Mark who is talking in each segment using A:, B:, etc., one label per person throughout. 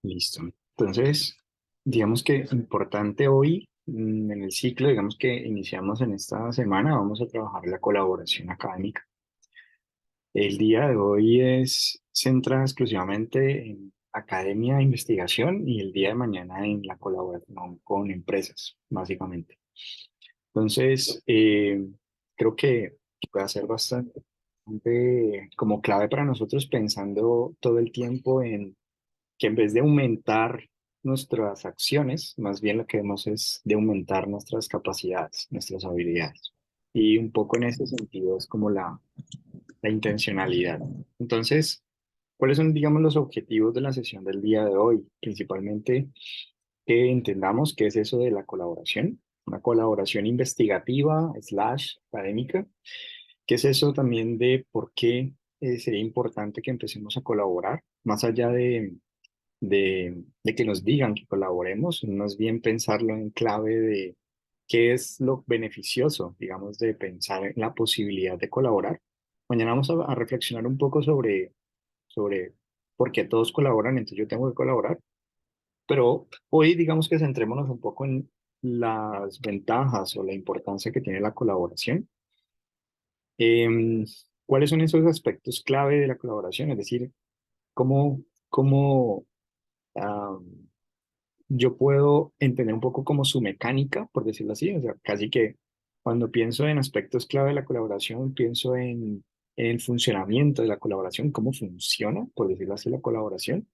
A: Listo. Entonces, digamos que importante hoy en el ciclo, digamos que iniciamos en esta semana, vamos a trabajar la colaboración académica. El día de hoy es centrada exclusivamente en academia e investigación y el día de mañana en la colaboración con empresas, básicamente. Entonces, creo que puede ser bastante como clave para nosotros pensando todo el tiempo en que en vez de aumentar nuestras acciones, más bien lo que vemos es de aumentar nuestras capacidades, nuestras habilidades. Y un poco en ese sentido es como la intencionalidad. Entonces, ¿cuáles son, digamos, los objetivos de la sesión del día de hoy? Principalmente que entendamos qué es eso de la colaboración, una colaboración investigativa slash académica. ¿Qué es eso también de por qué sería importante que empecemos a colaborar? Más allá de que nos digan que colaboremos, más bien pensarlo en clave de qué es lo beneficioso, digamos, de pensar en la posibilidad de colaborar. Mañana vamos a reflexionar un poco sobre por qué todos colaboran, entonces yo tengo que colaborar, pero hoy digamos que centrémonos un poco en las ventajas o la importancia que tiene la colaboración. Em, ¿Cuáles son esos aspectos clave de la colaboración? Es decir, cómo yo puedo entender un poco como su mecánica, por decirlo así, o sea, casi que cuando pienso en aspectos clave de la colaboración, pienso en el funcionamiento de la colaboración, cómo funciona, por decirlo así, la colaboración,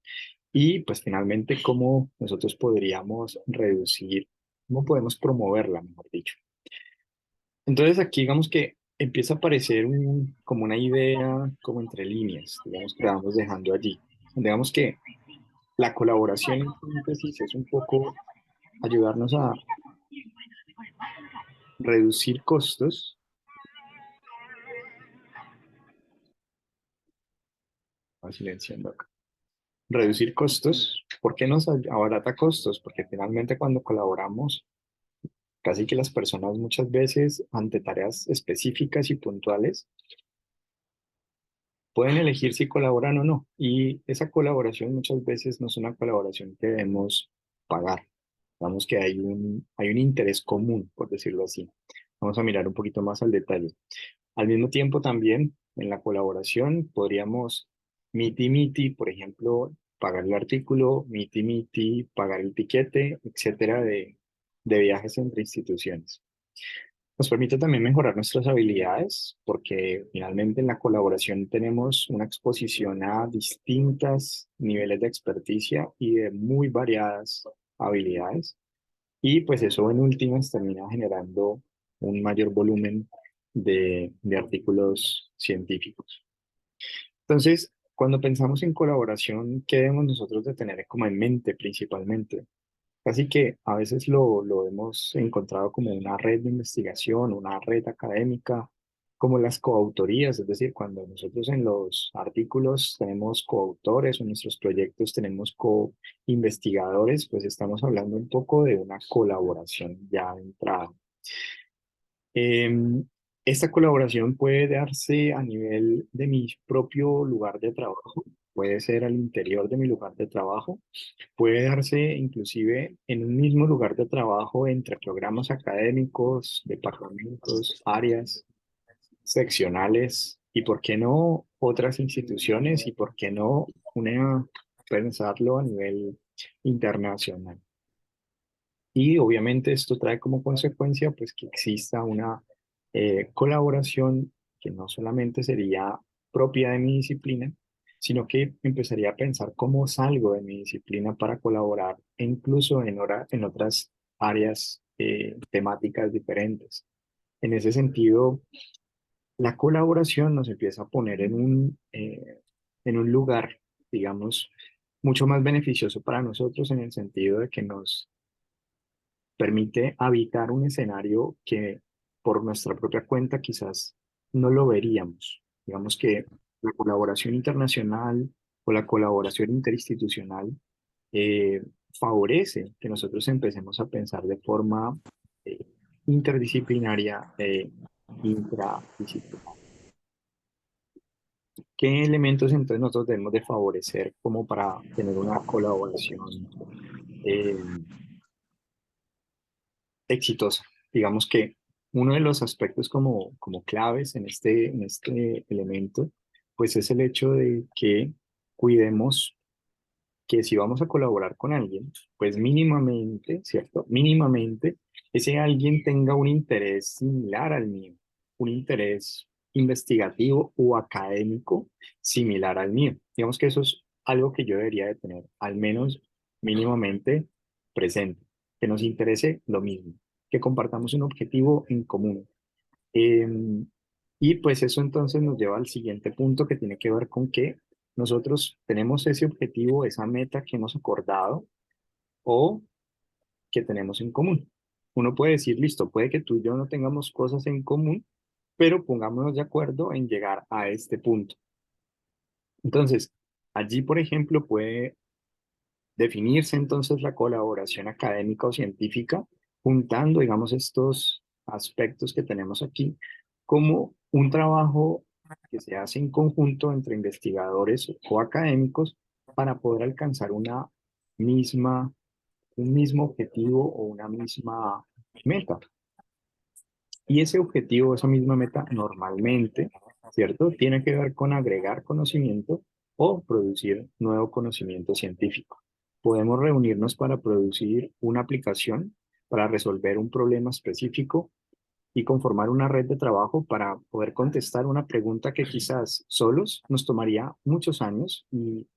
A: y pues finalmente cómo nosotros podríamos reducir, cómo podemos promoverla, mejor dicho. Entonces aquí digamos que empieza a aparecer como una idea, como entre líneas, digamos que la vamos dejando allí. Digamos que la colaboración en síntesis es un poco ayudarnos a reducir costos, voy silenciando acá. Reducir costos, ¿por qué nos abarata costos? Porque finalmente cuando colaboramos, casi que las personas muchas veces ante tareas específicas y puntuales pueden elegir si colaboran o no. Y esa colaboración muchas veces no es una colaboración que debemos pagar. Vamos que hay un interés común, por decirlo así. Vamos a mirar un poquito más al detalle. Al mismo tiempo también en la colaboración podríamos miti-miti, por ejemplo, pagar el artículo, miti-miti, pagar el tiquete, etcétera, de viajes entre instituciones. Nos permite también mejorar nuestras habilidades porque finalmente en la colaboración tenemos una exposición a distintos niveles de experticia y de muy variadas habilidades. Y pues eso en últimas termina generando un mayor volumen de artículos científicos. Entonces, cuando pensamos en colaboración, ¿qué debemos nosotros de tener como en mente principalmente? Así que a veces lo hemos encontrado como una red de investigación, una red académica, como las coautorías, es decir, cuando nosotros en los artículos tenemos coautores o en nuestros proyectos tenemos co-investigadores, pues estamos hablando un poco de una colaboración ya de entrada. Em, Esta colaboración puede darse a nivel de mi propio lugar de trabajo, puede ser al interior de mi lugar de trabajo, puede darse inclusive en un mismo lugar de trabajo entre programas académicos, departamentos, áreas seccionales y, ¿por qué no, otras instituciones y, por qué no, pensarlo a nivel internacional? Y obviamente esto trae como consecuencia pues que exista una colaboración que no solamente sería propia de mi disciplina, sino que empezaría a pensar cómo salgo de mi disciplina para colaborar e incluso en otras áreas temáticas diferentes. En ese sentido, la colaboración nos empieza a poner en un lugar, digamos, mucho más beneficioso para nosotros en el sentido de que nos permite habitar un escenario que por nuestra propia cuenta quizás no lo veríamos. Digamos que la colaboración internacional o la colaboración interinstitucional eh, favorece que nosotros empecemos a pensar de forma eh, interdisciplinaria e intradisciplinaria. ¿Qué elementos entonces nosotros debemos de favorecer como para tener una colaboración eh, exitosa? Digamos que uno de los aspectos como claves en este elemento, pues es el hecho de que cuidemos que si vamos a colaborar con alguien, pues mínimamente, ¿cierto? Mínimamente, ese alguien tenga un interés similar al mío, un interés investigativo o académico similar al mío. Digamos que eso es algo que yo debería de tener, al menos mínimamente presente, que nos interese lo mismo, que compartamos un objetivo en común. Em, y pues eso entonces nos lleva al siguiente punto que tiene que ver con que nosotros tenemos ese objetivo, esa meta que hemos acordado o que tenemos en común. Uno puede decir, listo, puede que tú y yo no tengamos cosas en común, pero pongámonos de acuerdo en llegar a este punto. Entonces, allí, por ejemplo, puede definirse entonces la colaboración académica o científica, juntando, digamos, estos aspectos que tenemos aquí, como un trabajo que se hace en conjunto entre investigadores o académicos para poder alcanzar misma, un mismo objetivo o una misma meta. Y ese objetivo, esa misma meta, normalmente, ¿cierto? Tiene que ver con agregar conocimiento o producir nuevo conocimiento científico. Podemos reunirnos para producir una aplicación, para resolver un problema específico y conformar una red de trabajo para poder contestar una pregunta que quizás solos nos tomaría muchos años y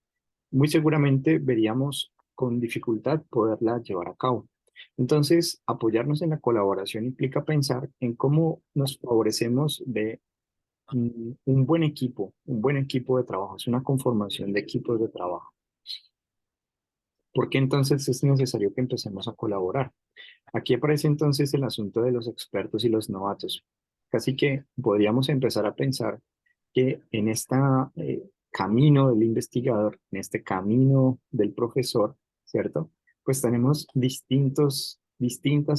A: muy seguramente veríamos con dificultad poderla llevar a cabo. Entonces, apoyarnos en la colaboración implica pensar en cómo nos favorecemos de un buen equipo de trabajo, es una conformación de equipos de trabajo. ¿Por qué entonces es necesario que empecemos a colaborar? Aquí aparece entonces el asunto de los expertos y los novatos. Casi que podríamos empezar a pensar que en este camino del investigador, en este camino del profesor, ¿cierto? Pues tenemos distintas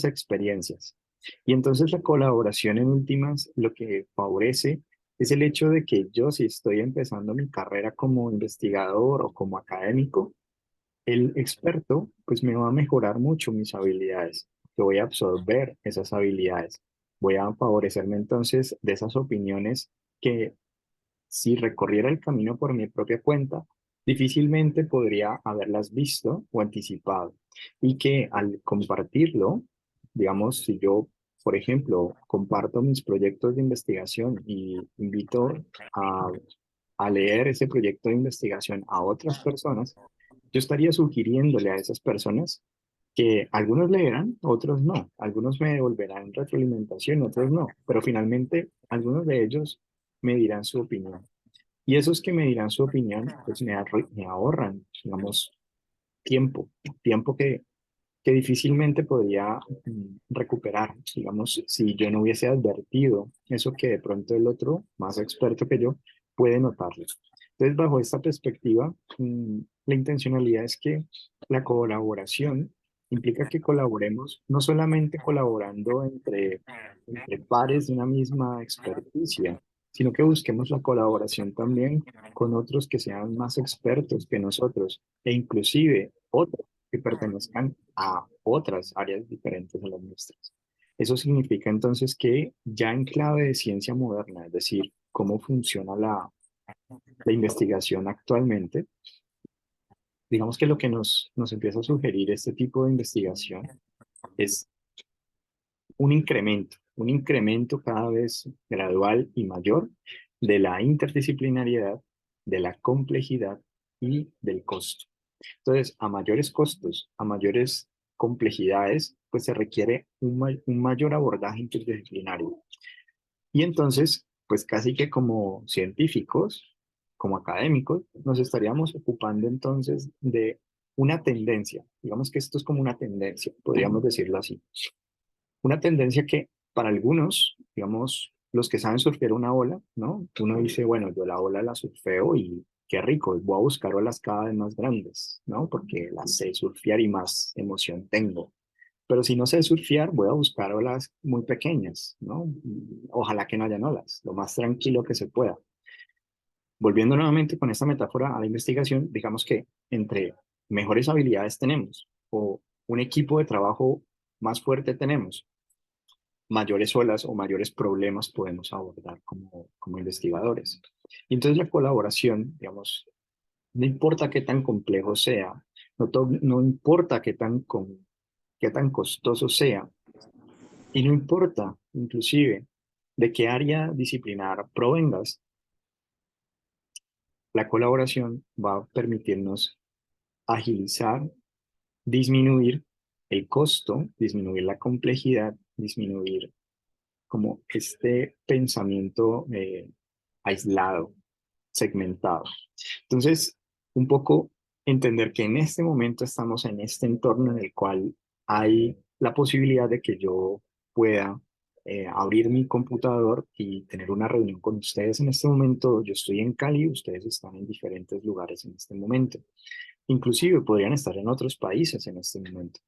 A: experiencias. Y entonces la colaboración en últimas lo que favorece es el hecho de que yo, si estoy empezando mi carrera como investigador o como académico, el experto pues me va a mejorar mucho mis habilidades. Yo voy a absorber esas habilidades. Voy a favorecerme entonces de esas opiniones que si recorriera el camino por mi propia cuenta, difícilmente podría haberlas visto o anticipado. Y que al compartirlo, digamos, si yo, por ejemplo, comparto mis proyectos de investigación y invito a, a leer ese proyecto de investigación a otras personas, yo estaría sugiriéndole a esas personas que algunos leerán, otros no. Algunos me devolverán retroalimentación, otros no. Pero finalmente, algunos de ellos me dirán su opinión. Y esos que me dirán su opinión, pues me ahorran, digamos, tiempo, tiempo que difícilmente podría recuperar, digamos, si yo no hubiese advertido eso que de pronto el otro, más experto que yo, puede notarlo. Entonces, bajo esta perspectiva, la intencionalidad es que la colaboración implica que colaboremos, no solamente colaborando entre pares de una misma experticia, sino que busquemos la colaboración también con otros que sean más expertos que nosotros e inclusive otros que pertenezcan a otras áreas diferentes a las nuestras. Eso significa entonces que ya en clave de ciencia moderna, es decir, cómo funciona la investigación actualmente, digamos que lo que nos empieza a sugerir este tipo de investigación es un incremento cada vez gradual y mayor de la interdisciplinariedad, de la complejidad y del costo. Entonces, a mayores costos, a mayores complejidades, pues se requiere un mayor abordaje interdisciplinario. Y entonces, pues casi que como científicos, como académicos, nos estaríamos ocupando entonces de una tendencia. Digamos que esto es como una tendencia, podríamos decirlo así. Una tendencia que para algunos, digamos, los que saben surfear una ola, ¿no? Uno dice, bueno, yo la ola la surfeo y qué rico, voy a buscar olas cada vez más grandes, ¿no? Porque las sé surfear y más emoción tengo. Pero si no sé surfear, voy a buscar olas muy pequeñas, ¿no? Ojalá que no hayan olas, lo más tranquilo que se pueda. Volviendo nuevamente con esta metáfora a la investigación, digamos que entre mejores habilidades tenemos o un equipo de trabajo más fuerte tenemos, mayores olas o mayores problemas podemos abordar como investigadores. Y entonces la colaboración, digamos, no importa qué tan complejo sea, no importa qué tan costoso sea, y no importa inclusive de qué área disciplinar provengas, la colaboración va a permitirnos agilizar, disminuir el costo, disminuir la complejidad, disminuir como este pensamiento aislado, segmentado. Entonces, un poco entender que en este momento estamos en este entorno en el cual hay la posibilidad de que yo pueda abrir mi computador y tener una reunión con ustedes en este momento. Yo estoy en Cali, ustedes están en diferentes lugares en este momento. Inclusive podrían estar en otros países en este momento.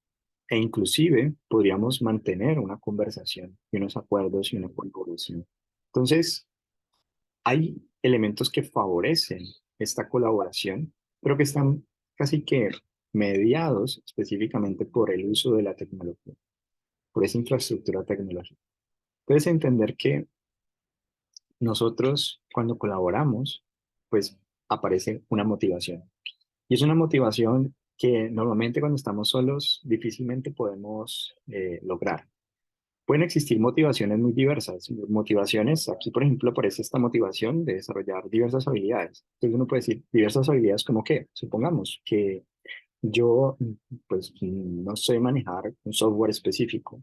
A: E inclusive podríamos mantener una conversación y unos acuerdos y una colaboración. Entonces, hay elementos que favorecen esta colaboración, pero que están casi que mediados específicamente por el uso de la tecnología, por esa infraestructura tecnológica. Entonces, entender que nosotros cuando colaboramos, pues aparece una motivación. Y es una motivación que normalmente cuando estamos solos difícilmente podemos lograr. Pueden existir motivaciones muy diversas. Motivaciones, aquí por ejemplo aparece esta motivación de desarrollar diversas habilidades. Entonces uno puede decir diversas habilidades como qué. Supongamos que yo pues no sé manejar un software específico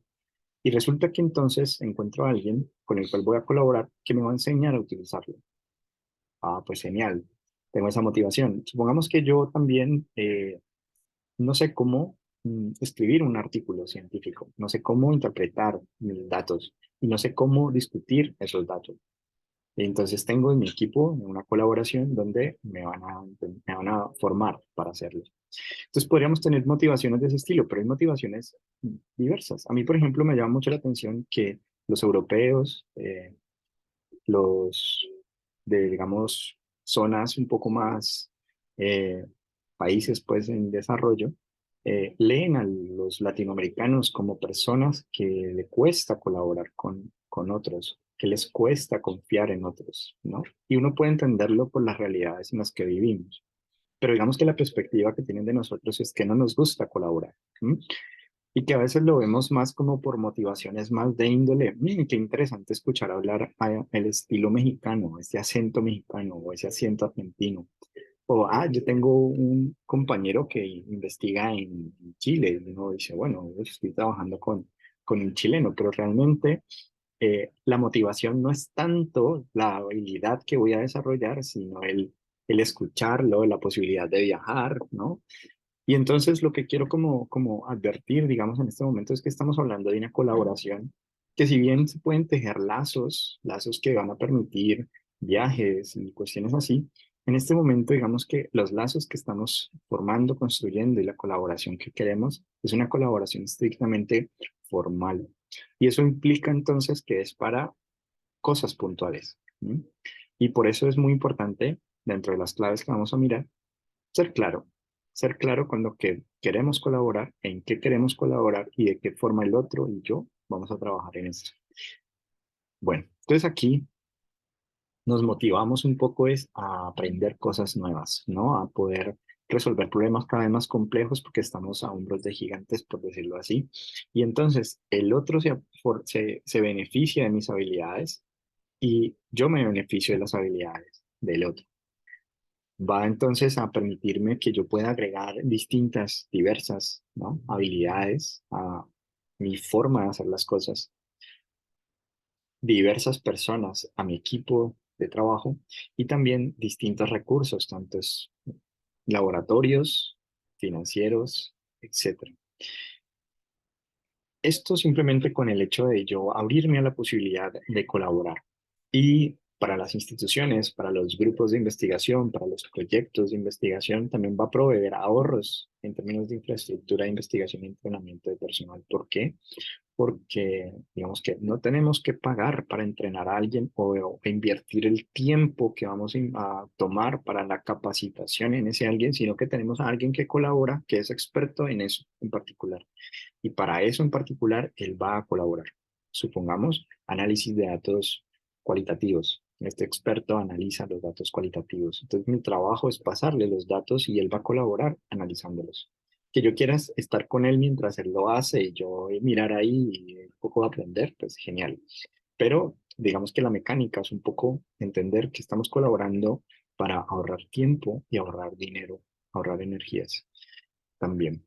A: y resulta que entonces encuentro a alguien con el cual voy a colaborar que me va a enseñar a utilizarlo. Ah, pues genial. Tengo esa motivación. Supongamos que yo también no sé cómo escribir un artículo científico, no sé cómo interpretar mis datos y no sé cómo discutir esos datos. Y entonces tengo en mi equipo una colaboración donde me van a formar para hacerlo. Entonces podríamos tener motivaciones de ese estilo, pero hay motivaciones diversas. A mí, por ejemplo, me llama mucho la atención que los europeos, los de, digamos, zonas un poco más, eh, países pues en desarrollo, leen a los latinoamericanos como personas que le cuesta colaborar con otros, que les cuesta confiar en otros, ¿no? Y uno puede entenderlo por las realidades en las que vivimos. Pero digamos que la perspectiva que tienen de nosotros es que no nos gusta colaborar. ¿M? Y que a veces lo vemos más como por motivaciones más de índole, qué interesante escuchar hablar el estilo mexicano, ese acento mexicano o ese acento argentino. O, yo tengo un compañero que investiga en Chile y uno dice, bueno, yo estoy trabajando con un chileno, pero realmente la motivación no es tanto la habilidad que voy a desarrollar, sino el escucharlo, la posibilidad de viajar, ¿no? Y entonces lo que quiero como advertir, digamos, en este momento es que estamos hablando de una colaboración que si bien se pueden tejer lazos, lazos que van a permitir viajes y cuestiones así, en este momento digamos que los lazos que estamos formando, construyendo y la colaboración que queremos es una colaboración estrictamente formal. Y eso implica entonces que es para cosas puntuales. ¿M? Y por eso es muy importante, dentro de las claves que vamos a mirar, ser claro, ser claro con lo que queremos colaborar, en qué queremos colaborar y de qué forma el otro y yo vamos a trabajar en eso. Bueno, entonces aquí nos motivamos un poco es a aprender cosas nuevas, ¿no? A poder resolver problemas cada vez más complejos porque estamos a hombros de gigantes, por decirlo así. Y entonces el otro se beneficia de mis habilidades y yo me beneficio de las habilidades del otro. Va entonces a permitirme que yo pueda agregar distintas, diversas, ¿no? habilidades a mi forma de hacer las cosas, diversas personas a mi equipo de trabajo y también distintos recursos, tantos laboratorios, financieros, etcétera. Esto simplemente con el hecho de yo abrirme a la posibilidad de colaborar. Y para las instituciones, para los grupos de investigación, para los proyectos de investigación, también va a proveer ahorros en términos de infraestructura de investigación y entrenamiento de personal. ¿Por qué? Porque digamos que no tenemos que pagar para entrenar a alguien o invertir el tiempo que vamos a tomar para la capacitación en ese alguien, sino que tenemos a alguien que colabora, que es experto en eso en particular. Y para eso en particular, él va a colaborar. Supongamos análisis de datos cualitativos. Este experto analiza los datos cualitativos. Entonces mi trabajo es pasarle los datos y él va a colaborar analizándolos. Que yo quiera estar con él mientras él lo hace y yo mirar ahí y un poco aprender, pues genial. Pero digamos que la mecánica es un poco entender que estamos colaborando para ahorrar tiempo y ahorrar dinero, ahorrar energías también.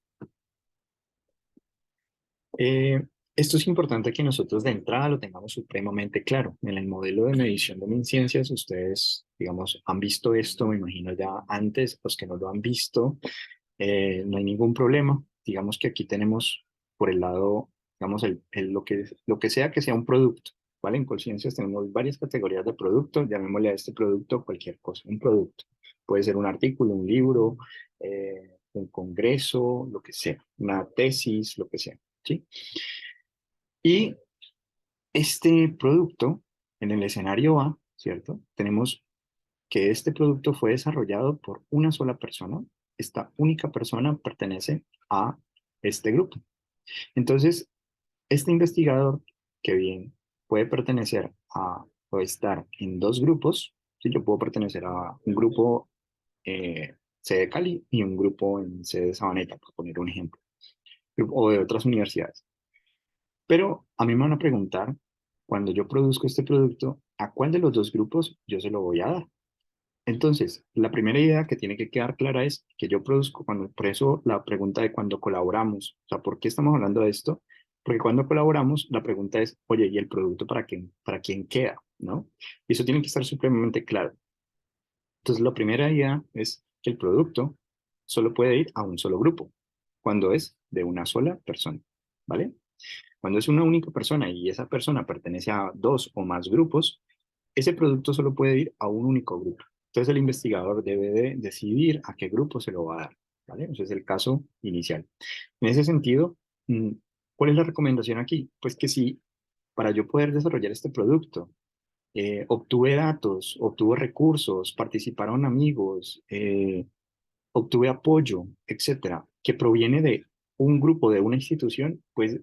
A: Eh, Esto es importante que nosotros de entrada lo tengamos supremamente claro. En el modelo de medición de MinCiencias, ustedes, digamos, han visto esto, me imagino ya antes, los que no lo han visto, no hay ningún problema. Digamos que aquí tenemos por el lado, digamos, lo que sea un producto, ¿vale? En Colciencias tenemos varias categorías de producto, llamémosle a este producto cualquier cosa, un producto. Puede ser un artículo, un libro, un congreso, lo que sea, una tesis, lo que sea, ¿sí? Y este producto, en el escenario A, ¿cierto? Tenemos que este producto fue desarrollado por una sola persona. Esta única persona pertenece a este grupo. Entonces, este investigador, que bien puede pertenecer a o estar en dos grupos, ¿sí? Yo puedo pertenecer a un grupo C de Cali y un grupo en C de Sabaneta, por poner un ejemplo, o de otras universidades. Pero a mí me van a preguntar, cuando yo produzco este producto, ¿a cuál de los dos grupos yo se lo voy a dar? Entonces, la primera idea que tiene que quedar clara es que yo produzco, por eso la pregunta de cuando colaboramos, o sea, ¿por qué estamos hablando de esto? Porque cuando colaboramos, la pregunta es, oye, ¿y el producto para quién queda? ¿No? Y eso tiene que estar supremamente claro. Entonces, la primera idea es que el producto solo puede ir a un solo grupo, cuando es de una sola persona, ¿vale? Cuando es una única persona y esa persona pertenece a dos o más grupos, ese producto solo puede ir a un único grupo. Entonces el investigador debe de decidir a qué grupo se lo va a dar, ¿vale? Ese es el caso inicial. En ese sentido, ¿cuál es la recomendación aquí? Pues que si para yo poder desarrollar este producto, obtuve datos, obtuve recursos, participaron amigos, obtuve apoyo, etcétera, que proviene de un grupo, de una institución, pues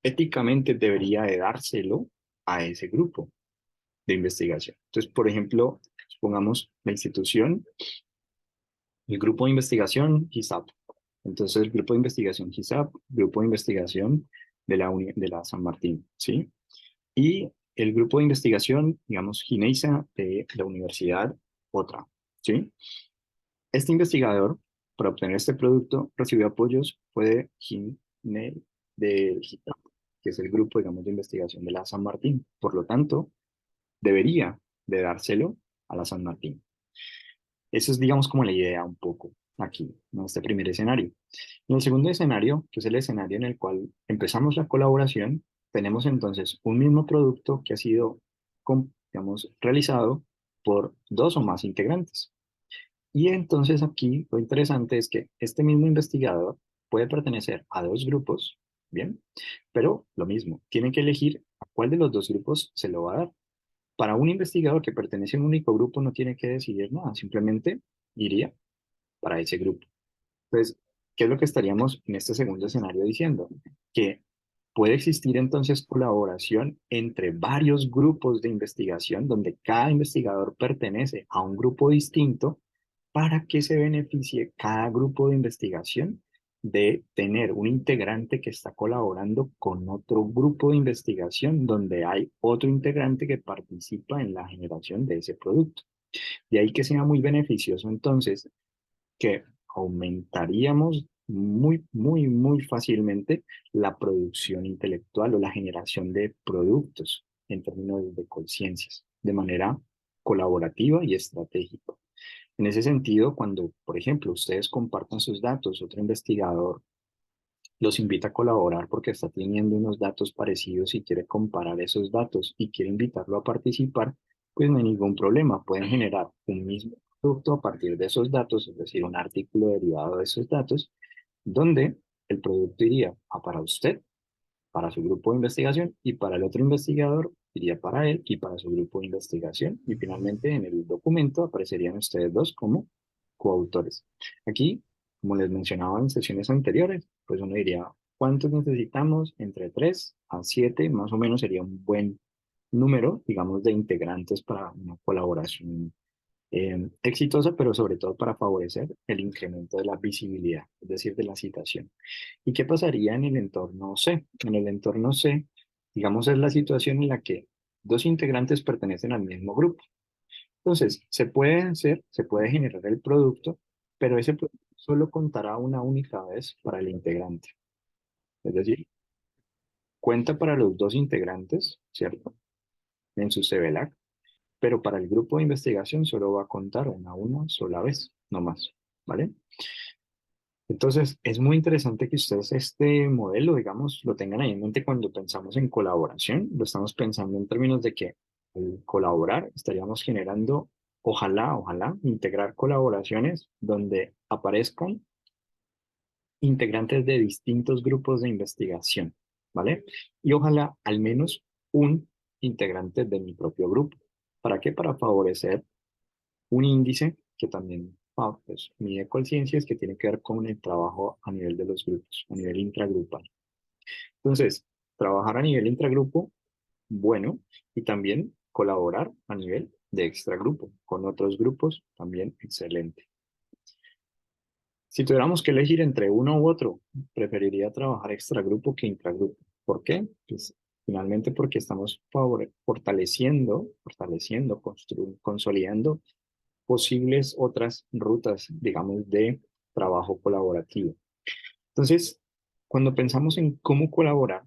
A: éticamente debería de dárselo a ese grupo de investigación. Entonces, por ejemplo, supongamos la institución, el grupo de investigación GISAP. Entonces, el grupo de investigación GISAP, grupo de investigación de la San Martín, ¿sí? Y el grupo de investigación, digamos, GINEISA de la universidad, otra, ¿sí? Este investigador, para obtener este producto, recibió apoyos, fue de GINE, de GITAP, que es el grupo, digamos, de investigación de la San Martín. Por lo tanto, debería de dárselo a la San Martín. Eso es, digamos, como la idea un poco aquí, en este primer escenario. En el segundo escenario, que es el escenario en el cual empezamos la colaboración, tenemos entonces un mismo producto que ha sido, digamos, realizado por dos o más integrantes. Y entonces aquí lo interesante es que este mismo investigador puede pertenecer a dos grupos, ¿bien? Pero lo mismo, tiene que elegir a cuál de los dos grupos se lo va a dar. Para un investigador que pertenece a un único grupo no tiene que decidir nada, simplemente iría para ese grupo. Entonces, ¿qué es lo que estaríamos en este segundo escenario diciendo? Que puede existir entonces colaboración entre varios grupos de investigación donde cada investigador pertenece a un grupo distinto para que se beneficie cada grupo de investigación de tener un integrante que está colaborando con otro grupo de investigación donde hay otro integrante que participa en la generación de ese producto. De ahí que sea muy beneficioso entonces que aumentaríamos muy fácilmente la producción intelectual o la generación de productos en términos de conciencias, de manera colaborativa y estratégica. En ese sentido, cuando, por ejemplo, ustedes compartan sus datos, otro investigador los invita a colaborar porque está teniendo unos datos parecidos y quiere comparar esos datos y quiere invitarlo a participar, pues no hay ningún problema. Pueden generar un mismo producto a partir de esos datos, es decir, un artículo derivado de esos datos, donde el producto iría a para usted, para su grupo de investigación, y para el otro investigador iría para él y para su grupo de investigación. Y finalmente en el documento aparecerían ustedes dos como coautores. Aquí, como les mencionaba en sesiones anteriores, pues uno diría, ¿cuántos necesitamos? Entre 3 a 7, más o menos sería un buen número, digamos, de integrantes para una colaboración exitosa, pero sobre todo para favorecer el incremento de la visibilidad, es decir, de la citación. ¿Y qué pasaría en el entorno C? En el entorno C, digamos, es la situación en la que dos integrantes pertenecen al mismo grupo. Entonces, se puede generar el producto, pero ese producto solo contará una única vez para el integrante. Es decir, cuenta para los dos integrantes, ¿cierto? En su CVLAC, pero para el grupo de investigación solo va a contar una sola vez, no más, ¿vale? Entonces, es muy interesante que ustedes este modelo, digamos, lo tengan ahí en mente cuando pensamos en colaboración. Lo estamos pensando en términos de que al colaborar estaríamos generando, ojalá, integrar colaboraciones donde aparezcan integrantes de distintos grupos de investigación, ¿vale? Y ojalá al menos un integrante de mi propio grupo. ¿Para qué? Para favorecer un índice que también pues, mide Colciencias, que tiene que ver con el trabajo a nivel de los grupos, a nivel intragrupal. Entonces, trabajar a nivel intragrupo, bueno, y también colaborar a nivel de extragrupo, con otros grupos, también excelente. Si tuviéramos que elegir entre uno u otro, preferiría trabajar extragrupo que intragrupo. ¿Por qué? Pues finalmente porque estamos fortaleciendo, consolidando posibles otras rutas, digamos, de trabajo colaborativo. Entonces, cuando pensamos en cómo colaborar,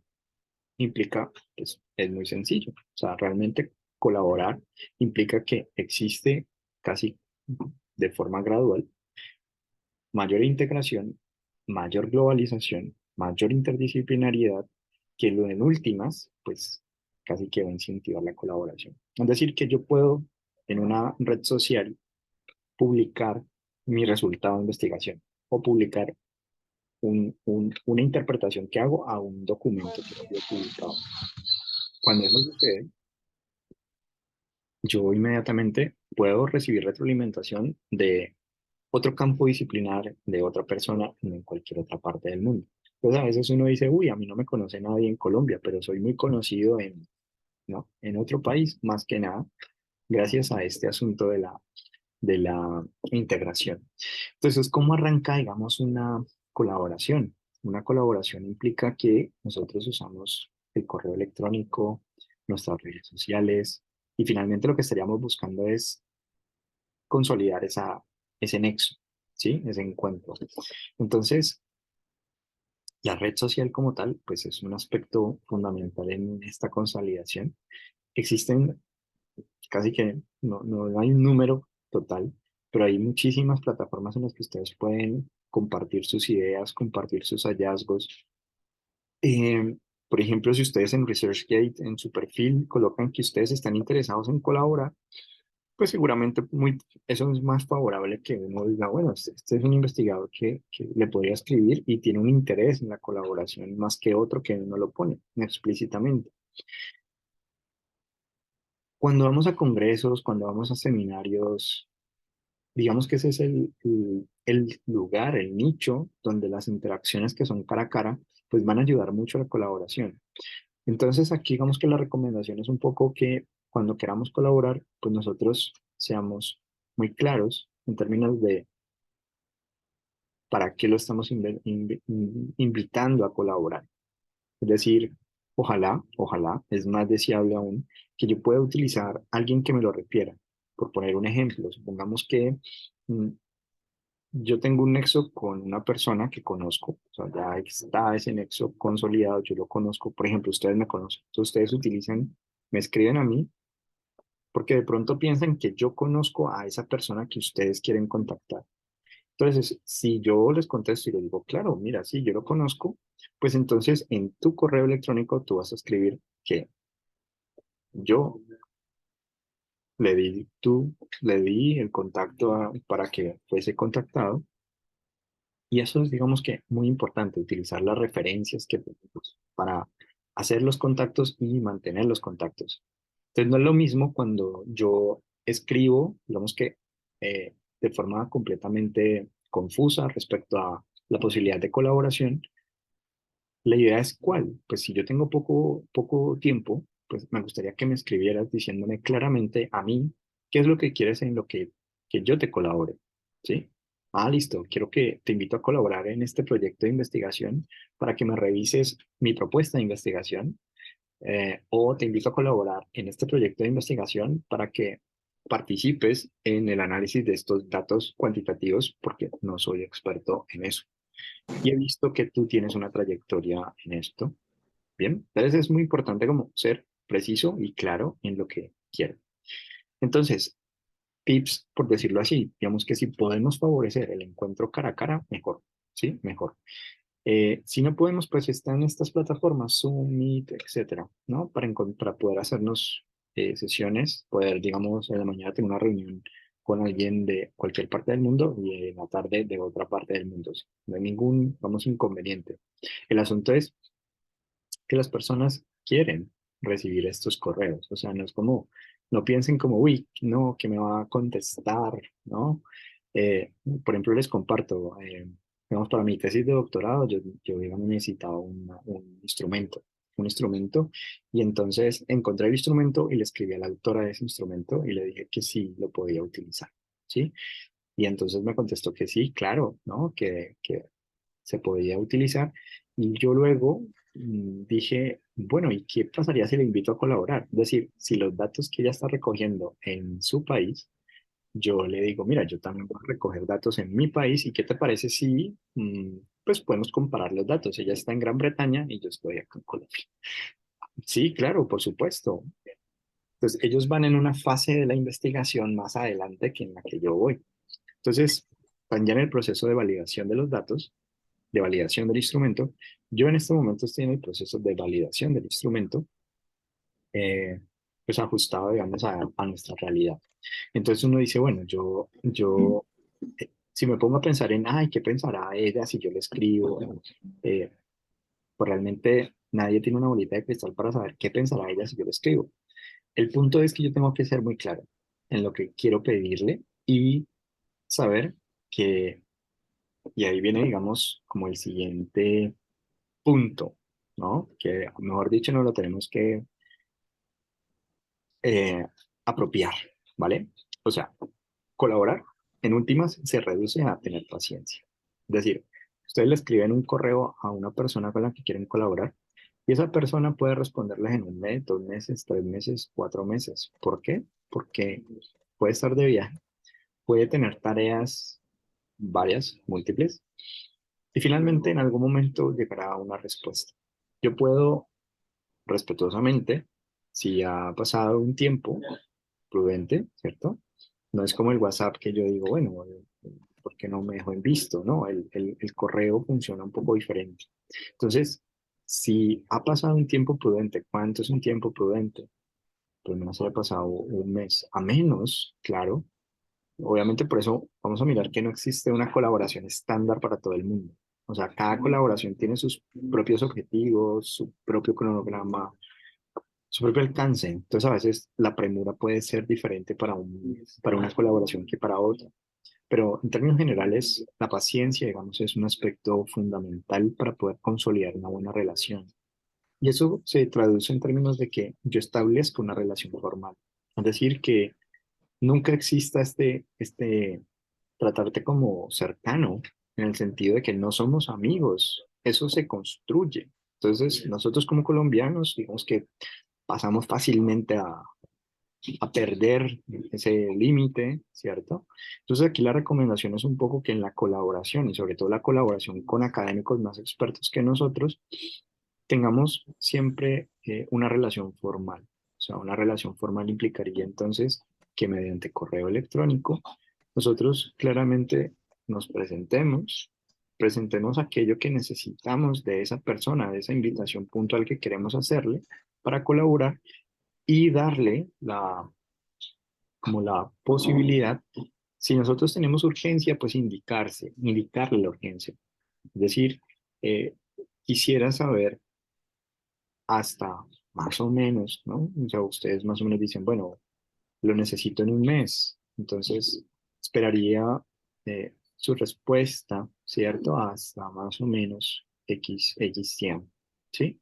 A: implica, pues, es muy sencillo. O sea, realmente colaborar implica que existe casi de forma gradual mayor integración, mayor globalización, mayor interdisciplinariedad, que lo en últimas, pues casi que va a incentivar la colaboración. Es decir, que yo puedo en una red social publicar mi resultado de investigación o publicar una interpretación que hago a un documento que yo he publicado. Cuando eso sucede, yo inmediatamente puedo recibir retroalimentación de otro campo disciplinar, de otra persona en cualquier otra parte del mundo. Pues a veces uno dice, uy, a mí no me conoce nadie en Colombia, pero soy muy conocido en, ¿no? En otro país, más que nada, gracias a este asunto de la integración. Entonces, ¿cómo arranca, digamos, una colaboración? Una colaboración implica que nosotros usamos el correo electrónico, nuestras redes sociales, y finalmente lo que estaríamos buscando es consolidar ese nexo, ¿sí? Ese encuentro. Entonces, la red social como tal, pues es un aspecto fundamental en esta consolidación. Existen casi que no hay un número total, pero hay muchísimas plataformas en las que ustedes pueden compartir sus ideas, compartir sus hallazgos. Eh, por ejemplo, si ustedes en ResearchGate, en su perfil, colocan que ustedes están interesados en colaborar, pues seguramente eso es más favorable que uno diga, bueno, este es un investigador que le podría escribir y tiene un interés en la colaboración más que otro que uno lo pone explícitamente. Cuando vamos a congresos, cuando vamos a seminarios, digamos que ese es el lugar, el nicho donde las interacciones que son cara a cara, pues van a ayudar mucho a la colaboración. Entonces aquí digamos que la recomendación es un poco que cuando queramos colaborar, pues nosotros seamos muy claros en términos de para qué lo estamos invitando a colaborar. Es decir, ojalá, es más deseable aún que yo pueda utilizar a alguien que me lo refiera. Por poner un ejemplo, supongamos que mm, yo tengo un nexo con una persona que conozco, o sea, ya está ese nexo consolidado, yo lo conozco, por ejemplo, ustedes me conocen, entonces ustedes utilizan, me escriben a mí porque de pronto piensan que yo conozco a esa persona que ustedes quieren contactar. Entonces, si yo les contesto y les digo, claro, mira, sí, yo lo conozco, pues entonces en tu correo electrónico tú vas a escribir que yo le di el contacto para que fuese contactado. Y eso es, digamos que, muy importante, utilizar las referencias que tenemos para hacer los contactos y mantener los contactos. Entonces, no es lo mismo cuando yo escribo, digamos que de forma completamente confusa respecto a la posibilidad de colaboración. La idea es cuál. Pues si yo tengo poco tiempo, pues me gustaría que me escribieras diciéndome claramente a mí qué es lo que quieres en lo que yo te colabore. ¿Sí? Ah, listo. Quiero que te invito a colaborar en este proyecto de investigación para que me revises mi propuesta de investigación, o te invito a colaborar en este proyecto de investigación para que participes en el análisis de estos datos cuantitativos porque no soy experto en eso. Y he visto que tú tienes una trayectoria en esto. Bien, entonces es muy importante como ser preciso y claro en lo que quiero. Entonces, tips, por decirlo así, digamos que si podemos favorecer el encuentro cara a cara, mejor, ¿sí? Mejor. Si no podemos, pues están estas plataformas, Zoom, Meet, etcétera, ¿no? Para poder hacernos sesiones, poder, digamos, en la mañana tener una reunión con alguien de cualquier parte del mundo y en la tarde de otra parte del mundo. No hay ningún, vamos, inconveniente. El asunto es que las personas quieren recibir estos correos. O sea, no es como, no piensen como, uy, no, que me va a contestar, ¿no? Por ejemplo, les comparto, digamos, para mi tesis de doctorado, yo digamos, necesitaba un instrumento, y entonces encontré el instrumento y le escribí a la autora de ese instrumento y le dije que sí lo podía utilizar, ¿sí? Y entonces me contestó que sí, claro, ¿no? Que se podía utilizar. Y yo luego dije, bueno, ¿y qué pasaría si le invito a colaborar? Es decir, si los datos que ella está recogiendo en su país, yo le digo, mira, yo también voy a recoger datos en mi país, ¿y qué te parece si, pues podemos comparar los datos? Ella está en Gran Bretaña y yo estoy acá en Colombia. Sí, claro, por supuesto. Entonces, ellos van en una fase de la investigación más adelante que en la que yo voy. Entonces, están ya en el proceso de validación de los datos, de validación del instrumento. Yo en este momento estoy en el proceso de validación del instrumento, eh, pues ajustado, digamos, a nuestra realidad. Entonces uno dice, bueno, si me pongo a pensar en, ay, ¿qué pensará ella si yo le escribo? Eh, pues realmente nadie tiene una bolita de cristal para saber qué pensará ella si yo le escribo. El punto es que yo tengo que ser muy claro en lo que quiero pedirle y saber que, y ahí viene, digamos, como el siguiente punto, ¿no? Que, mejor dicho, no lo tenemos que eh, apropiar, ¿vale? O sea, colaborar, en últimas, se reduce a tener paciencia. Es decir, ustedes le escriben un correo a una persona con la que quieren colaborar y esa persona puede responderles en un mes, 2 meses, 3 meses, 4 meses. ¿Por qué? Porque puede estar de viaje, puede tener tareas varias, múltiples, y finalmente en algún momento llegará una respuesta. Yo puedo respetuosamente, si ha pasado un tiempo prudente, ¿cierto? No es como el WhatsApp que yo digo, bueno, ¿por qué no me dejó en visto? No, el correo funciona un poco diferente. Entonces, si ha pasado un tiempo prudente, ¿cuánto es un tiempo prudente? Pues no se ha pasado un mes, a menos, claro. Obviamente por eso vamos a mirar que no existe una colaboración estándar para todo el mundo. O sea, cada colaboración tiene sus propios objetivos, su propio cronograma, su propio alcance. Entonces, a veces la premura puede ser diferente para una colaboración que para otra. Pero en términos generales, la paciencia, digamos, es un aspecto fundamental para poder consolidar una buena relación. Y eso se traduce en términos de que yo establezco una relación formal. Es decir, que nunca exista este tratarte como cercano, en el sentido de que no somos amigos. Eso se construye. Entonces, nosotros como colombianos, digamos que pasamos fácilmente a perder ese límite, ¿cierto? Entonces aquí la recomendación es un poco que en la colaboración y sobre todo la colaboración con académicos más expertos que nosotros, tengamos siempre una relación formal. O sea, una relación formal implicaría entonces que mediante correo electrónico nosotros claramente nos presentemos aquello que necesitamos de esa persona, de esa invitación puntual que queremos hacerle para colaborar y darle como la posibilidad, si nosotros tenemos urgencia, pues indicarle la urgencia. Es decir, eh, quisiera saber hasta más o menos, ¿no? O sea, ustedes más o menos dicen, bueno, lo necesito en un mes, entonces esperaría su respuesta, ¿cierto? Hasta más o menos X tiempo, ¿sí?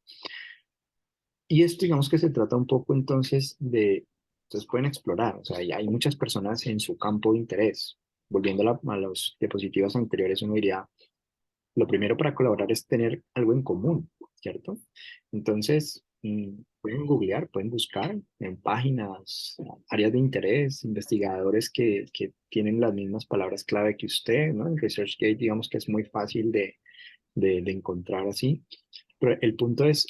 A: Y esto digamos que se trata un poco entonces entonces pueden explorar, o sea, hay muchas personas en su campo de interés. Volviendo a las diapositivas anteriores, uno diría, lo primero para colaborar es tener algo en común, ¿cierto? Entonces, pueden googlear, pueden buscar en páginas, áreas de interés, investigadores que tienen las mismas palabras clave que usted, ¿no? En ResearchGate, digamos que es muy fácil de encontrar así, pero el punto es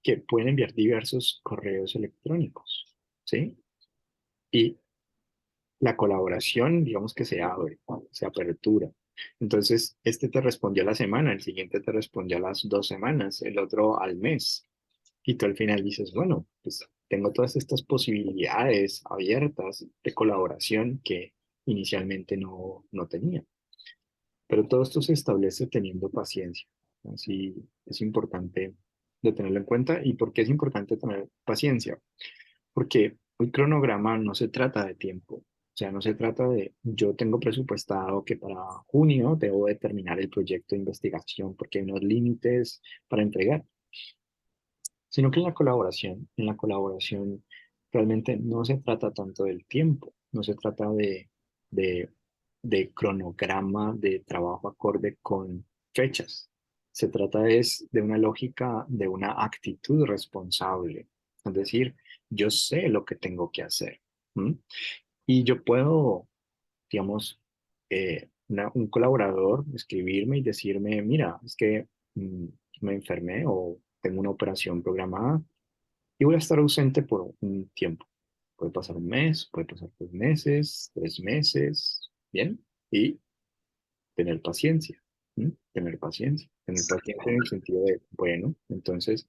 A: que pueden enviar diversos correos electrónicos, ¿sí? Y la colaboración, digamos que se abre, se apertura. Entonces, este te respondió a la semana, el siguiente te respondió a las 2 semanas, el otro al mes. Y tú al final dices, bueno, pues tengo todas estas posibilidades abiertas de colaboración que inicialmente no tenía. Pero todo esto se establece teniendo paciencia. Así es importante de tenerlo en cuenta. ¿Y por qué es importante tener paciencia? Porque un cronograma no se trata de tiempo, o sea, no se trata de yo tengo presupuestado que para junio debo de terminar el proyecto de investigación porque hay unos límites para entregar, sino que en la colaboración realmente no se trata tanto del tiempo, no se trata de, de cronograma de trabajo acorde con fechas. Se trata es de una lógica, de una actitud responsable. Es decir, yo sé lo que tengo que hacer. ¿M? Y yo puedo, digamos, un colaborador escribirme y decirme, mira, es que me enfermé o tengo una operación programada y voy a estar ausente por un tiempo. Puede pasar un mes, puede pasar 2 meses, 3 meses, ¿bien? Y tener paciencia, ¿m? Tener paciencia. Tener paciencia en el sentido de, bueno, entonces,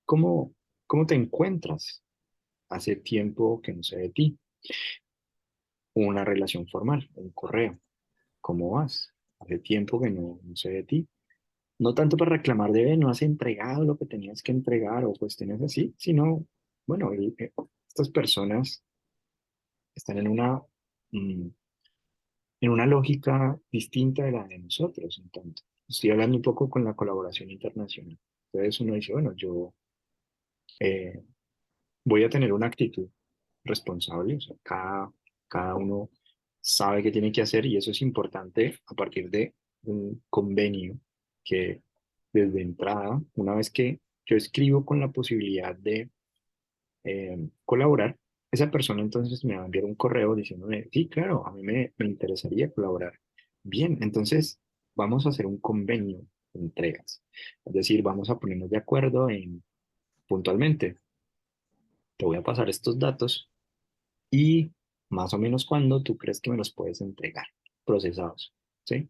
A: ¿cómo, cómo te encuentras? Hace tiempo que no sé de ti. Una relación formal, un correo. ¿Cómo vas? Hace tiempo que no sé de ti. No tanto para reclamar de, no has entregado lo que tenías que entregar o cuestiones así, sino, bueno, estas personas están mm, en una lógica distinta de la de nosotros, entonces. Estoy hablando un poco con la colaboración internacional. Entonces uno dice, bueno, yo eh, voy a tener una actitud responsable, o sea, cada uno sabe qué tiene que hacer y eso es importante a partir de un convenio que desde entrada, una vez que yo escribo con la posibilidad de colaborar, esa persona entonces me va a enviar un correo diciéndome, sí, claro, a mí me interesaría colaborar. Bien, entonces vamos a hacer un convenio de entregas. Es decir, vamos a ponernos de acuerdo en puntualmente, te voy a pasar estos datos y más o menos cuándo tú crees que me los puedes entregar procesados, ¿sí?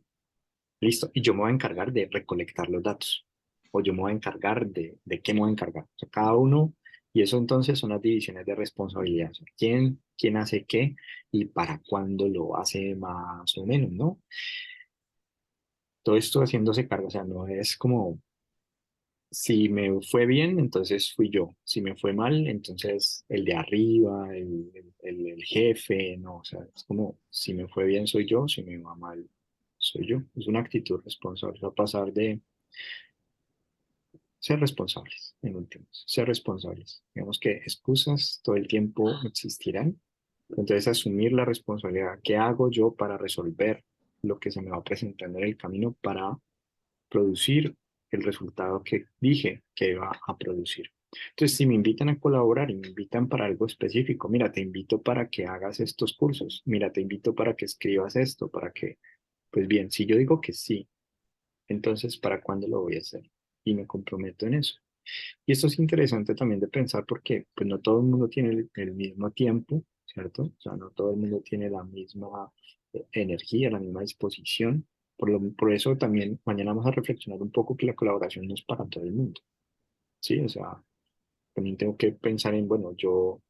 A: Listo. Y yo me voy a encargar de recolectar los datos. O yo me voy a encargar de qué me voy a encargar. O sea, cada uno, y eso entonces son las divisiones de responsabilidad. O sea, quién hace qué y para cuándo lo hace más o menos, ¿no? Todo esto haciéndose cargo. O sea, no es como, si me fue bien, entonces fui yo. Si me fue mal, entonces el de arriba, el jefe, no. O sea, es como, si me fue bien soy yo, si me va mal soy yo. Es una actitud responsable. Va a pasar de ser responsables, en últimas, ser responsables. Digamos que excusas todo el tiempo existirán. Entonces, asumir la responsabilidad. ¿Qué hago yo para resolver lo que se me va presentando en el camino para producir el resultado que dije que iba a producir? Entonces, si me invitan a colaborar y me invitan para algo específico, mira, te invito para que hagas estos cursos, mira, te invito para que escribas esto, para que, pues bien, si yo digo que sí, entonces, ¿para cuándo lo voy a hacer? Y me comprometo en eso. Y esto es interesante también de pensar porque pues no todo el mundo tiene el mismo tiempo, ¿cierto? O sea, no todo el mundo tiene la misma energía, la misma disposición. Por eso también mañana vamos a reflexionar un poco que la colaboración no es para todo el mundo, ¿sí? O sea, también tengo que pensar en, bueno, yo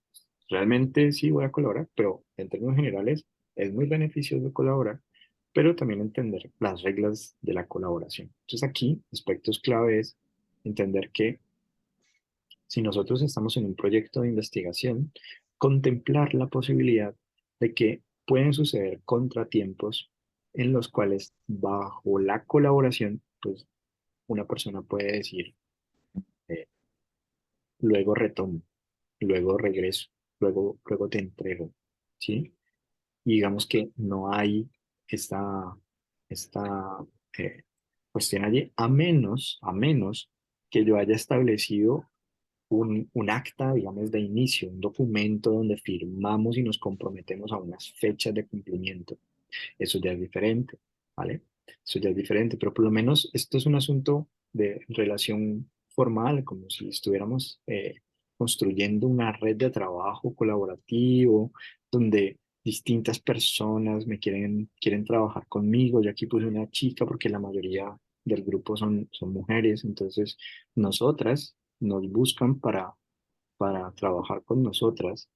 A: realmente sí voy a colaborar, pero en términos generales es muy beneficioso colaborar, pero también entender las reglas de la colaboración. Entonces aquí, aspectos clave es entender que si nosotros estamos en un proyecto de investigación, contemplar la posibilidad de que pueden suceder contratiempos en los cuales bajo la colaboración, pues una persona puede decir, eh, luego retomo, luego regreso, luego te entrego, ¿sí? Y digamos que no hay esta eh, cuestión allí, a menos que yo haya establecido un acta, digamos, de inicio, un documento donde firmamos y nos comprometemos a unas fechas de cumplimiento. Eso ya es diferente, ¿vale? Eso ya es diferente, pero por lo menos esto es un asunto de relación formal, como si estuviéramos construyendo una red de trabajo colaborativo, donde distintas personas quieren trabajar conmigo. Yo aquí puse una chica porque la mayoría del grupo son mujeres, entonces nosotras nos buscan para trabajar con nosotras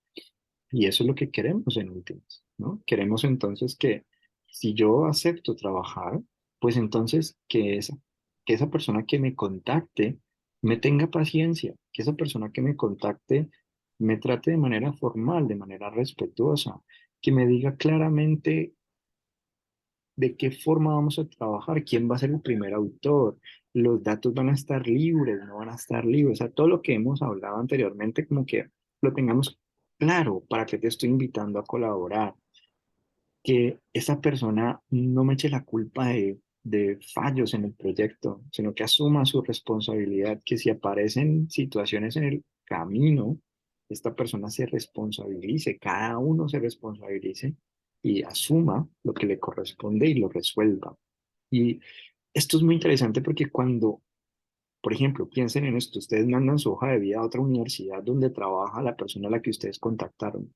A: y eso es lo que queremos en últimas, ¿no? Queremos entonces que si yo acepto trabajar, pues entonces que esa persona que me contacte me tenga paciencia, que esa persona que me contacte me trate de manera formal, de manera respetuosa, que me diga claramente de qué forma vamos a trabajar, quién va a ser el primer autor, los datos van a estar libres, no van a estar libres, o sea, todo lo que hemos hablado anteriormente, como que lo tengamos claro para que te estoy invitando a colaborar, que esa persona no me eche la culpa de fallos en el proyecto, sino que asuma su responsabilidad, que si aparecen situaciones en el camino, esta persona se responsabilice, cada uno se responsabilice y asuma lo que le corresponde y lo resuelva. Y esto es muy interesante porque cuando, por ejemplo, piensen en esto, ustedes mandan su hoja de vida a otra universidad donde trabaja la persona a la que ustedes contactaron.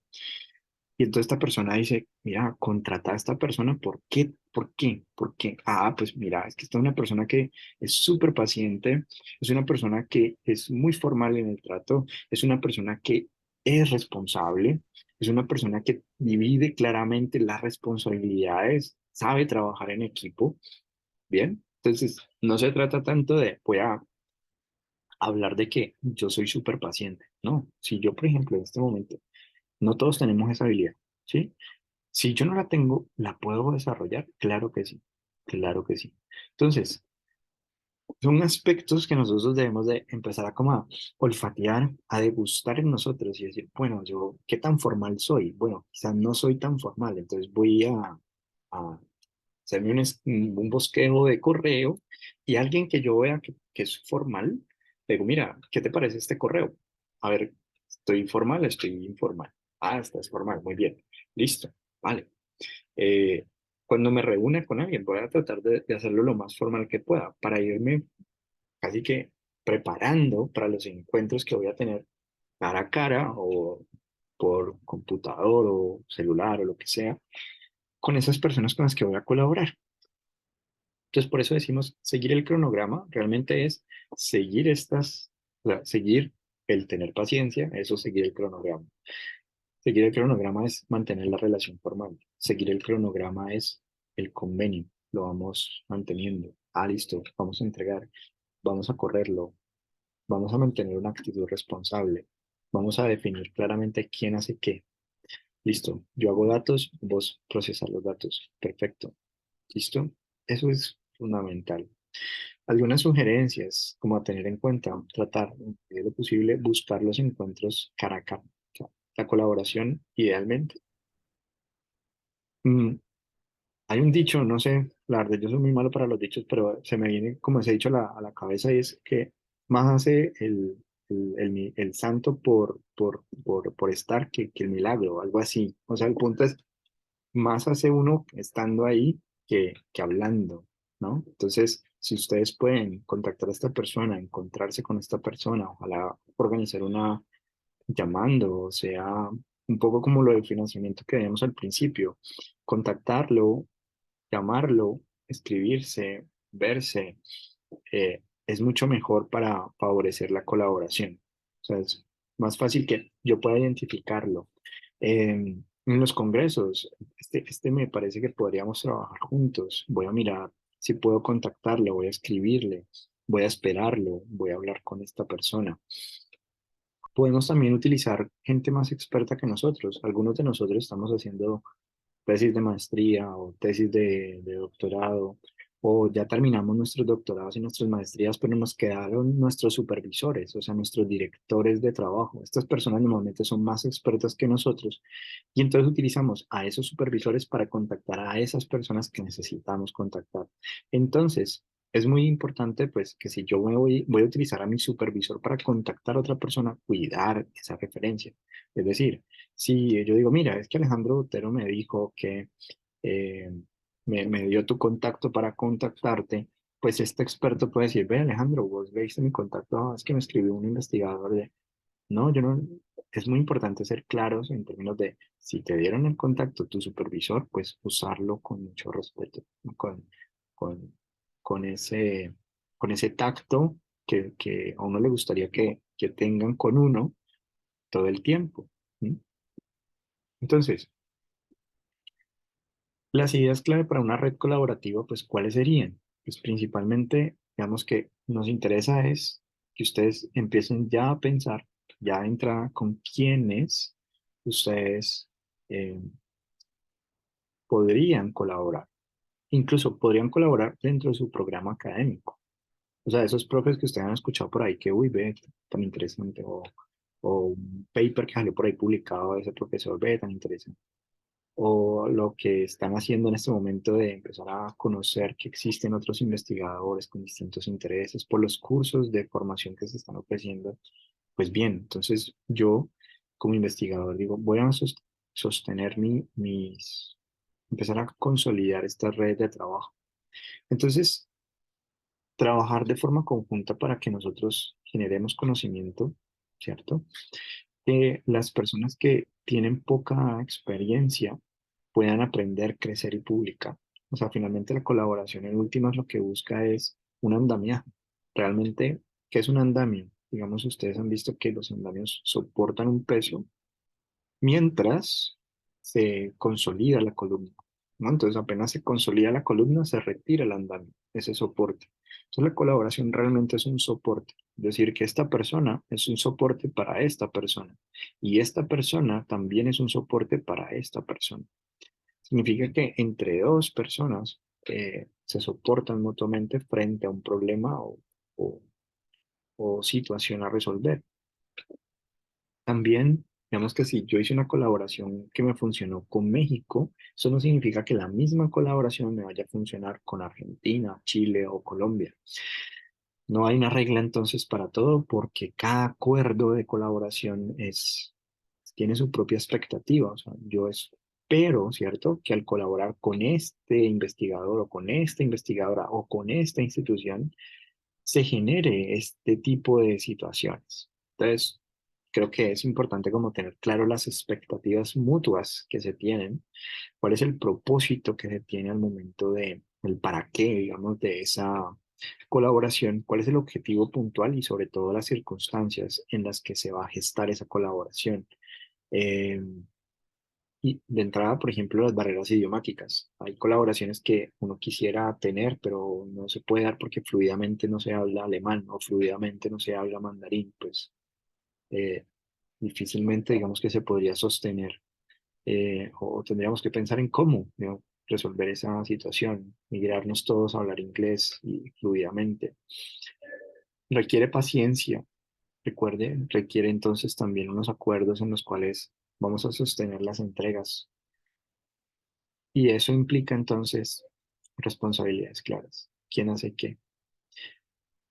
A: Y entonces esta persona dice, mira, contrata a esta persona, ¿por qué? ¿Por qué? ¿Por qué? Ah, pues mira, es que esta es una persona que es súper paciente, es una persona que es muy formal en el trato, es una persona que es responsable, es una persona que divide claramente las responsabilidades, sabe trabajar en equipo, ¿bien? Entonces, no se trata tanto de, voy a hablar de que yo soy súper paciente, no. Si yo, por ejemplo, en este momento, no todos tenemos esa habilidad, ¿sí? Si yo no la tengo, ¿la puedo desarrollar? Claro que sí, claro que sí. Entonces, son aspectos que nosotros debemos de empezar a como a olfatear, a degustar en nosotros y decir, bueno, yo, ¿qué tan formal soy? Bueno, quizás no soy tan formal, entonces voy a hacerme un bosquejo de correo y alguien que yo vea que es formal, le digo, mira, ¿qué te parece este correo? A ver, ¿estoy formal? ¿Estoy informal? Ah, estás formal, muy bien, listo, vale. Eh, cuando me reúne con alguien, voy a tratar de hacerlo lo más formal que pueda para irme casi que preparando para los encuentros que voy a tener cara a cara o por computador o celular o lo que sea, con esas personas con las que voy a colaborar. Entonces, por eso decimos seguir el cronograma, realmente es seguir o sea, seguir el tener paciencia, eso es seguir el cronograma. Seguir el cronograma es mantener la relación formal. Seguir el cronograma es el convenio. Lo vamos manteniendo. Ah, listo, vamos a entregar, vamos a correrlo, vamos a mantener una actitud responsable. Vamos a definir claramente quién hace qué. Listo, yo hago datos, vos procesas los datos. Perfecto. ¿Listo? Eso es fundamental. Algunas sugerencias como a tener en cuenta, tratar, en la medida de lo posible, buscar los encuentros cara a cara. O sea, la colaboración, idealmente. Mm, hay un dicho, no sé, la verdad, yo soy muy malo para los dichos, pero se me viene como ese dicho a la cabeza y es que más hace el santo por estar que el milagro, algo así. O sea, el punto es, más hace uno estando ahí que hablando, ¿no? Entonces, si ustedes pueden contactar a esta persona, encontrarse con esta persona, ojalá organizar una llamando, o sea, un poco como lo del financiamiento que veíamos al principio, contactarlo, llamarlo, escribirse, verse, es mucho mejor para favorecer la colaboración. O sea, es más fácil que yo pueda identificarlo. En los congresos, este me parece que podríamos trabajar juntos. Voy a mirar si puedo contactarlo, voy a escribirle, voy a esperarlo, voy a hablar con esta persona. Podemos también utilizar gente más experta que nosotros. Algunos de nosotros estamos haciendo tesis de maestría o tesis de doctorado, o ya terminamos nuestros doctorados y nuestras maestrías, pero nos quedaron nuestros supervisores, o sea, nuestros directores de trabajo. Estas personas normalmente son más expertas que nosotros y entonces utilizamos a esos supervisores para contactar a esas personas que necesitamos contactar. Entonces, es muy importante, pues, que si yo voy a utilizar a mi supervisor para contactar a otra persona, cuidar esa referencia. Es decir, si yo digo, mira, es que Alejandro Botero me dijo que eh, me dio tu contacto para contactarte, pues este experto puede decir, ve Alejandro, vos veiste mi contacto, ah, es que me escribió un investigador de... No, yo no, es muy importante ser claros en términos de si te dieron el contacto tu supervisor, pues usarlo con mucho respeto, ¿no? Con, con ese, con ese tacto que a uno le gustaría que tengan con uno todo el tiempo. ¿Sí? Entonces, las ideas clave para una red colaborativa, pues, ¿cuáles serían? Pues principalmente, digamos que nos interesa es que ustedes empiecen ya a pensar, ya a entrar con quiénes ustedes eh, podrían colaborar. Incluso podrían colaborar dentro de su programa académico. O sea, esos profes que ustedes han escuchado por ahí, que, uy, ve, tan interesante, o un paper que salió por ahí publicado de ese profesor, ve, tan interesante o lo que están haciendo en este momento de empezar a conocer que existen otros investigadores con distintos intereses por los cursos de formación que se están ofreciendo, pues bien, entonces yo como investigador digo, voy a sostener empezar a consolidar esta red de trabajo. Entonces, trabajar de forma conjunta para que nosotros generemos conocimiento, ¿cierto? Que las personas que tienen poca experiencia puedan aprender, crecer y publicar. O sea, finalmente la colaboración en últimas lo que busca es un andamiaje. Realmente, ¿qué es un andamio? Digamos, ustedes han visto que los andamios soportan un peso mientras se consolida la columna, ¿no? Entonces, apenas se consolida la columna, se retira el andamio, ese soporte. Entonces, la colaboración realmente es un soporte, es decir, que esta persona es un soporte para esta persona y esta persona también es un soporte para esta persona. Significa que entre dos personas se soportan mutuamente frente a un problema o, o situación a resolver. También, digamos que si yo hice una colaboración que me funcionó con México, eso no significa que la misma colaboración me vaya a funcionar con Argentina, Chile o Colombia. No hay una regla entonces para todo porque cada acuerdo de colaboración tiene su propia expectativa. O sea, yo espero, ¿cierto?, que al colaborar con este investigador o con esta investigadora o con esta institución, se genere este tipo de situaciones. Entonces, creo que es importante como tener claro las expectativas mutuas que se tienen, cuál es el propósito que se tiene al momento de el para qué, digamos, de esa colaboración, cuál es el objetivo puntual y sobre todo las circunstancias en las que se va a gestar esa colaboración. Eh, y de entrada, por ejemplo, las barreras idiomáticas. Hay colaboraciones que uno quisiera tener, pero no se puede dar porque fluidamente no se habla alemán o fluidamente no se habla mandarín, pues eh, difícilmente digamos que se podría sostener o tendríamos que pensar en cómo, ¿no?, resolver esa situación, migrarnos todos a hablar inglés y fluidamente. Requiere paciencia, recuerde, requiere entonces también unos acuerdos en los cuales vamos a sostener las entregas y eso implica entonces responsabilidades claras, quién hace qué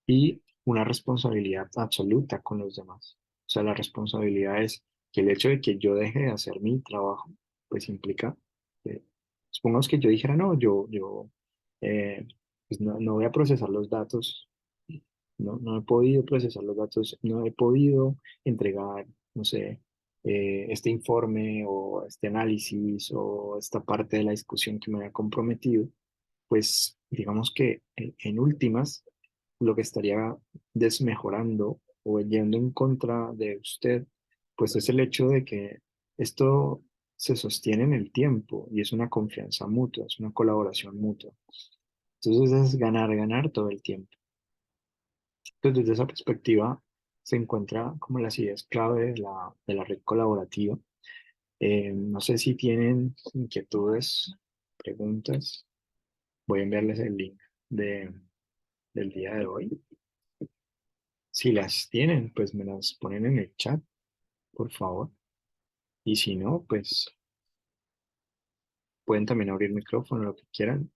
A: y una responsabilidad absoluta con los demás. O sea, la responsabilidad es que el hecho de que yo deje de hacer mi trabajo, pues implica, que, supongamos que yo dijera, no, eh, pues no voy a procesar los datos, no he podido procesar los datos, no he podido entregar, no sé, este informe o este análisis o esta parte de la discusión que me había comprometido, pues digamos que en últimas lo que estaría desmejorando o yendo en contra de usted pues es el hecho de que esto se sostiene en el tiempo y es una confianza mutua, es una colaboración mutua. Entonces es ganar, ganar todo el tiempo. Entonces desde esa perspectiva se encuentra como las ideas clave de la red colaborativa. No sé si tienen inquietudes, preguntas. Voy a enviarles el link de, del día de hoy. Si las tienen, pues me las ponen en el chat, por favor. Y si no, pues pueden también abrir micrófono, lo que quieran.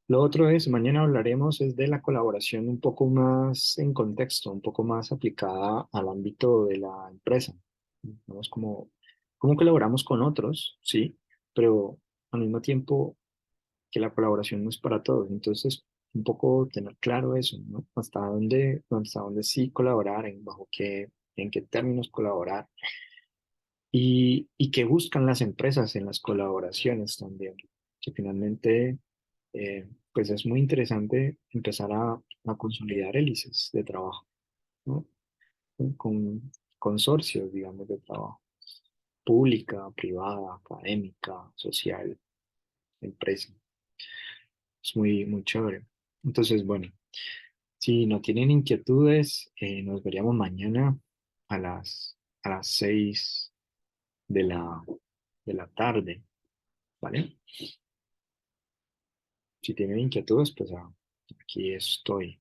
A: Lo otro es, mañana hablaremos es de la colaboración un poco más en contexto, un poco más aplicada al ámbito de la empresa. Vamos como, cómo colaboramos con otros, sí, pero al mismo tiempo que la colaboración no es para todos. Entonces, un poco tener claro eso, ¿no? Hasta dónde sí colaborar, bajo qué, en qué términos colaborar y qué buscan las empresas en las colaboraciones también, que finalmente, pues es muy interesante empezar a consolidar hélices de trabajo, ¿no? Con consorcios, digamos, de trabajo, pública, privada, académica, social, empresa. Es muy, muy chévere. Entonces, bueno, si no tienen inquietudes, nos veríamos mañana a las 6 de de la tarde, ¿vale? Si tienen inquietudes, pues aquí estoy.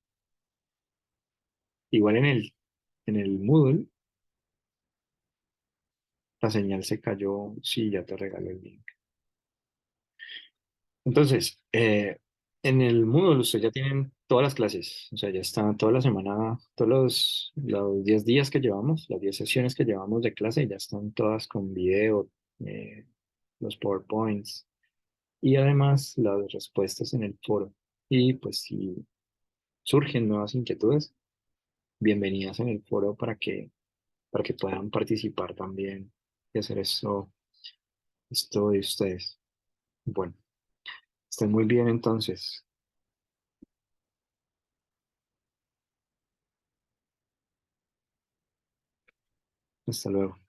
A: Igual en el Moodle, la señal se cayó, sí, ya te regalé el link. Entonces, en el Moodle ustedes ya tienen todas las clases, o sea, ya está toda la semana, todos los 10 días que llevamos, las 10 sesiones que llevamos de clase, ya están todas con video, eh, los PowerPoints y además las respuestas en el foro. Y pues si surgen nuevas inquietudes, bienvenidas en el foro para que puedan participar también y hacer esto de ustedes. Bueno, estén muy bien entonces. Hasta luego.